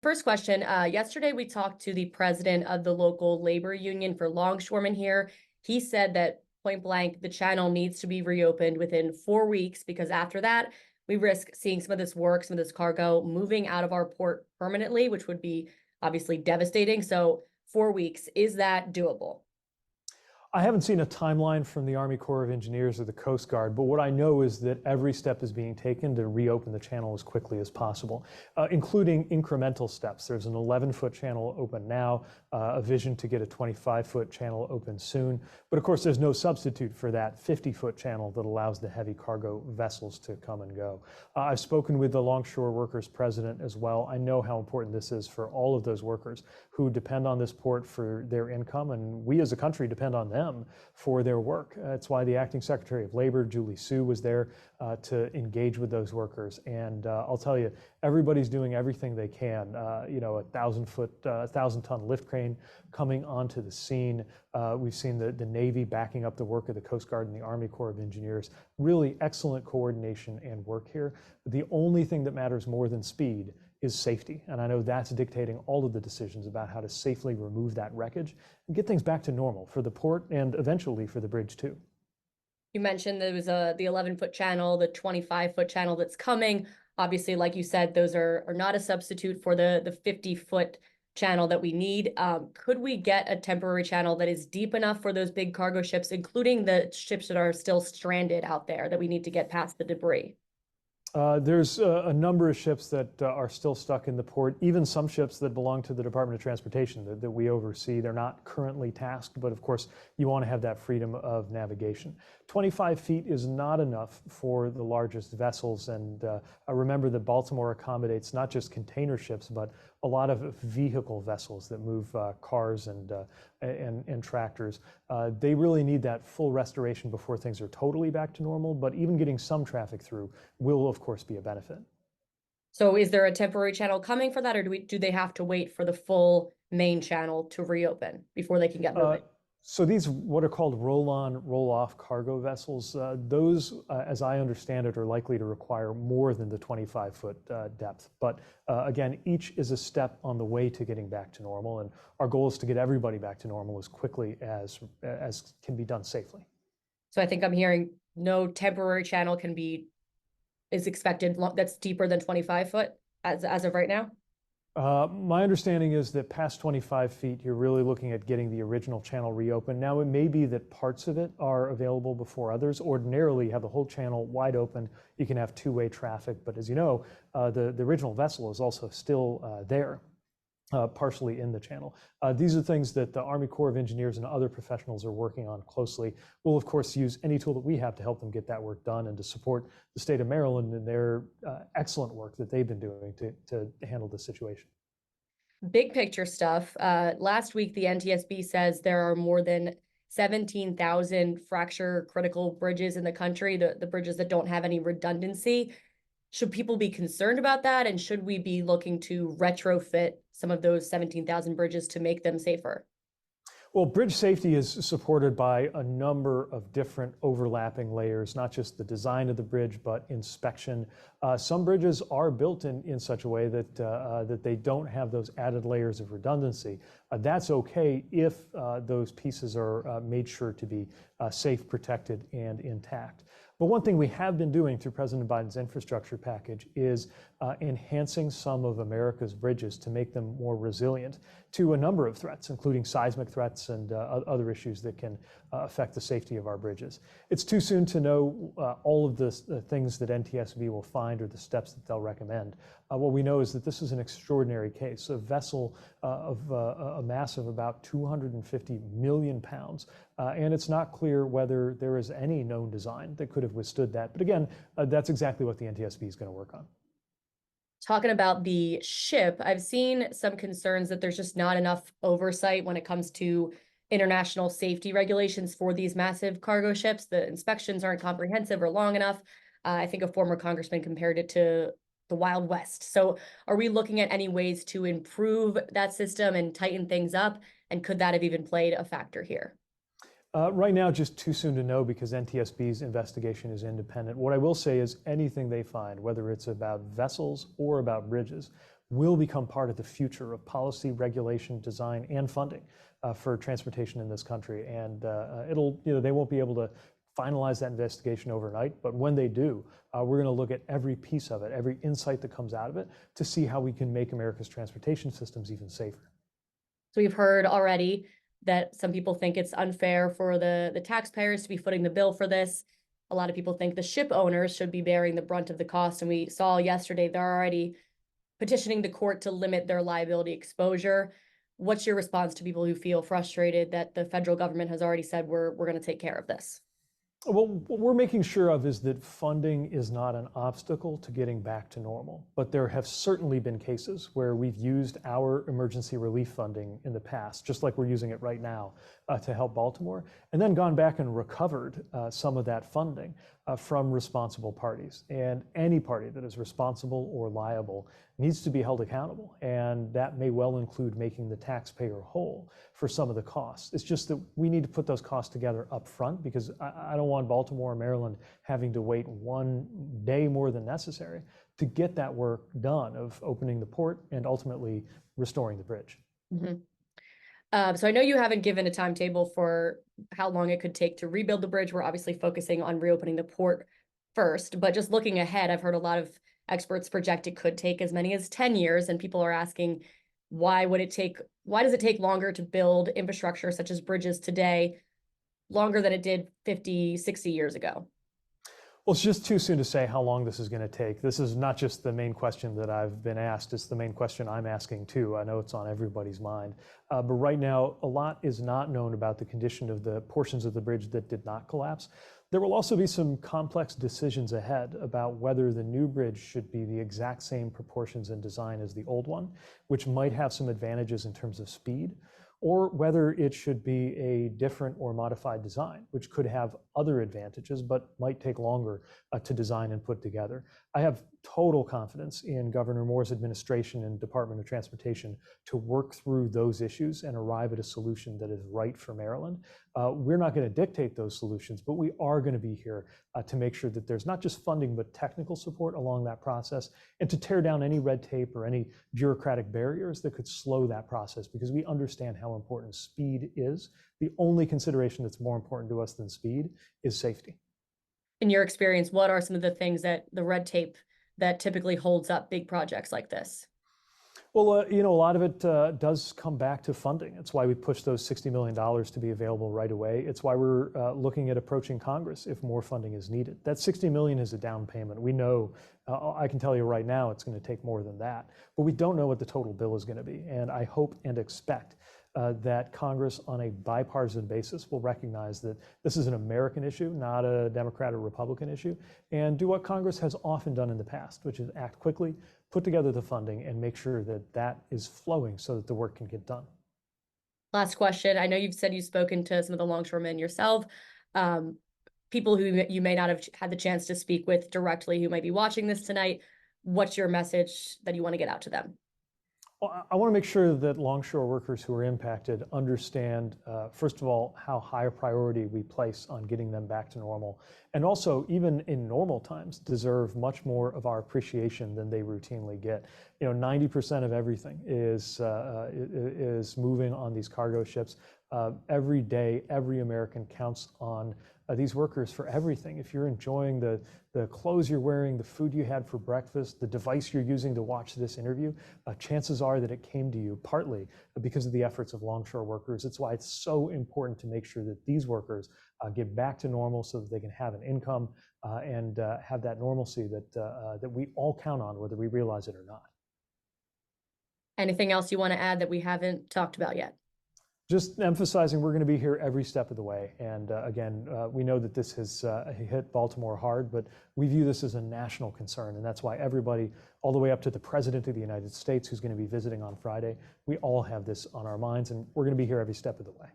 First question, yesterday we talked to the president of the local labor union for longshoremen here. He said that point blank, the channel needs to be reopened within 4 weeks because after that, we risk seeing some of this work, some of this cargo moving out of our port permanently, which would be obviously devastating. So 4 weeks, is that doable? I haven't seen a timeline from the Army Corps of Engineers or the Coast Guard, but what I know is that every step is being taken to reopen the channel as quickly as possible, including incremental steps. There's an 11-foot channel open now, a vision to get a 25-foot channel open soon. But of course, there's no substitute for that 50-foot channel that allows the heavy cargo vessels to come and go. I've spoken with the Longshore Workers president as well. I know how important this is for all of those workers who depend on this port for their income, and we as a country depend on them for their work. That's why the acting Secretary of Labor, Julie Su, was there to engage with those workers. And I'll tell you, everybody's doing everything they can. A 1,000-ton lift crane coming onto the scene. We've seen the Navy backing up the work of the Coast Guard and the Army Corps of Engineers. Really excellent coordination and work here. The only thing that matters more than speed is safety. And I know that's dictating all of the decisions about how to safely remove that wreckage and get things back to normal for the port and eventually for the bridge too. You mentioned there was the 11-foot channel, the 25-foot channel that's coming. Obviously, like you said, those are not a substitute for the 50-foot channel that we need. Could we get a temporary channel that is deep enough for those big cargo ships, including the ships that are still stranded out there that we need to get past the debris? There's a number of ships that are still stuck in the port, even some ships that belong to the Department of Transportation that we oversee. They're not currently tasked, but of course, you want to have that freedom of navigation. 25 feet is not enough for the largest vessels, and remember that Baltimore accommodates not just container ships, but a lot of vehicle vessels that move cars and tractors. They really need that full restoration before things are totally back to normal, but even getting some traffic through will, of course, be a benefit. So is there a temporary channel coming for that, or do they have to wait for the full main channel to reopen before they can get moving? So these, what are called roll-on, roll-off cargo vessels, those, as I understand it, are likely to require more than the 25-foot depth. But again, each is a step on the way to getting back to normal, and our goal is to get everybody back to normal as quickly as can be done safely. So I think I'm hearing no temporary channel is expected that's deeper than 25 foot as of right now? My understanding is that past 25 feet, you're really looking at getting the original channel reopened. Now, it may be that parts of it are available before others. Ordinarily, you have the whole channel wide open. You can have two-way traffic. But as you know, the original vessel is also still there. Partially in the channel. These are things that the Army Corps of Engineers and other professionals are working on closely. We'll, of course, use any tool that we have to help them get that work done and to support the state of Maryland in their excellent work that they've been doing to handle this situation. Big picture stuff. Last week, the NTSB says there are more than 17,000 fracture critical bridges in the country, the bridges that don't have any redundancy. Should people be concerned about that? And should we be looking to retrofit some of those 17,000 bridges to make them safer? Well, bridge safety is supported by a number of different overlapping layers, not just the design of the bridge, but inspection. Some bridges are built in such a way that they don't have those added layers of redundancy. That's okay if those pieces are made sure to be safe, protected, and intact. But one thing we have been doing through President Biden's infrastructure package is enhancing some of America's bridges to make them more resilient to a number of threats, including seismic threats and other issues that can affect the safety of our bridges. It's too soon to know all of the things that NTSB will find or the steps that they'll recommend. What we know is that this is an extraordinary case, a vessel of a mass of about 250 million pounds. And it's not clear whether there is any known design that could have withstood that. But again, that's exactly what the NTSB is going to work on. Talking about the ship, I've seen some concerns that there's just not enough oversight when it comes to international safety regulations for these massive cargo ships. The inspections aren't comprehensive or long enough. I think a former congressman compared it to the Wild West. So are we looking at any ways to improve that system and tighten things up? And could that have even played a factor here? Right now, just too soon to know because NTSB's investigation is independent. What I will say is anything they find, whether it's about vessels or about bridges, will become part of the future of policy, regulation, design, and funding for transportation in this country. And they won't be able to finalize that investigation overnight, but when they do, we're going to look at every piece of it, every insight that comes out of it, to see how we can make America's transportation systems even safer. So we've heard already that some people think it's unfair for the taxpayers to be footing the bill for this. A lot of people think the ship owners should be bearing the brunt of the cost. And we saw yesterday they're already petitioning the court to limit their liability exposure. What's your response to people who feel frustrated that the federal government has already said we're going to take care of this? Well, what we're making sure of is that funding is not an obstacle to getting back to normal. But there have certainly been cases where we've used our emergency relief funding in the past, just like we're using it right now, to help Baltimore, and then gone back and recovered some of that funding from responsible parties. And any party that is responsible or liable needs to be held accountable. And that may well include making the taxpayer whole for some of the costs. It's just that we need to put those costs together up front, because I don't want Baltimore or Maryland having to wait one day more than necessary to get that work done of opening the port and ultimately restoring the bridge. Mm-hmm. So I know you haven't given a timetable for how long it could take to rebuild the bridge. We're obviously focusing on reopening the port first, but just looking ahead, I've heard a lot of experts project it could take as many as 10 years. And people are asking, why does it take longer to build infrastructure such as bridges today, longer than it did 50, 60 years ago? Well, it's just too soon to say how long this is going to take. This is not just the main question that I've been asked, it's the main question I'm asking too. I know it's on everybody's mind. But right now, a lot is not known about the condition of the portions of the bridge that did not collapse. There will also be some complex decisions ahead about whether the new bridge should be the exact same proportions and design as the old one, which might have some advantages in terms of speed, or whether it should be a different or modified design, which could have other advantages, but might take longer to design and put together. I have total confidence in Governor Moore's administration and Department of Transportation to work through those issues and arrive at a solution that is right for Maryland. We're not going to dictate those solutions, but we are going to be here to make sure that there's not just funding, but technical support along that process, and to tear down any red tape or any bureaucratic barriers that could slow that process, because we understand how important speed is. The only consideration that's more important to us than speed is safety. In your experience, what are some of the things that the red tape that typically holds up big projects like this? Well, a lot of it does come back to funding. It's why we pushed those $60 million to be available right away. It's why we're looking at approaching Congress if more funding is needed. That $60 million is a down payment. We know, I can tell you right now, it's going to take more than that. But we don't know what the total bill is going to be. And I hope and expect that Congress, on a bipartisan basis, will recognize that this is an American issue, not a Democrat or Republican issue, and do what Congress has often done in the past, which is act quickly, put together the funding, and make sure that that is flowing so that the work can get done. Last question. I know you've said you've spoken to some of the longshoremen yourself, people who you may not have had the chance to speak with directly who might be watching this tonight. What's your message that you want to get out to them? Well, I want to make sure that longshore workers who are impacted understand, first of all, how high a priority we place on getting them back to normal. And also, even in normal times, deserve much more of our appreciation than they routinely get. 90% of everything is moving on these cargo ships. Every day, every American counts on these workers for everything. If you're enjoying the clothes you're wearing, the food you had for breakfast, the device you're using to watch this interview, chances are that it came to you partly because of the efforts of longshore workers. It's why it's so important to make sure that these workers get back to normal so that they can have an income and have that normalcy that we all count on, whether we realize it or not. Anything else you want to add that we haven't talked about yet? Just emphasizing we're going to be here every step of the way. And again, we know that this has hit Baltimore hard, but we view this as a national concern. And that's why everybody, all the way up to the President of the United States, who's going to be visiting on Friday, we all have this on our minds, and we're going to be here every step of the way.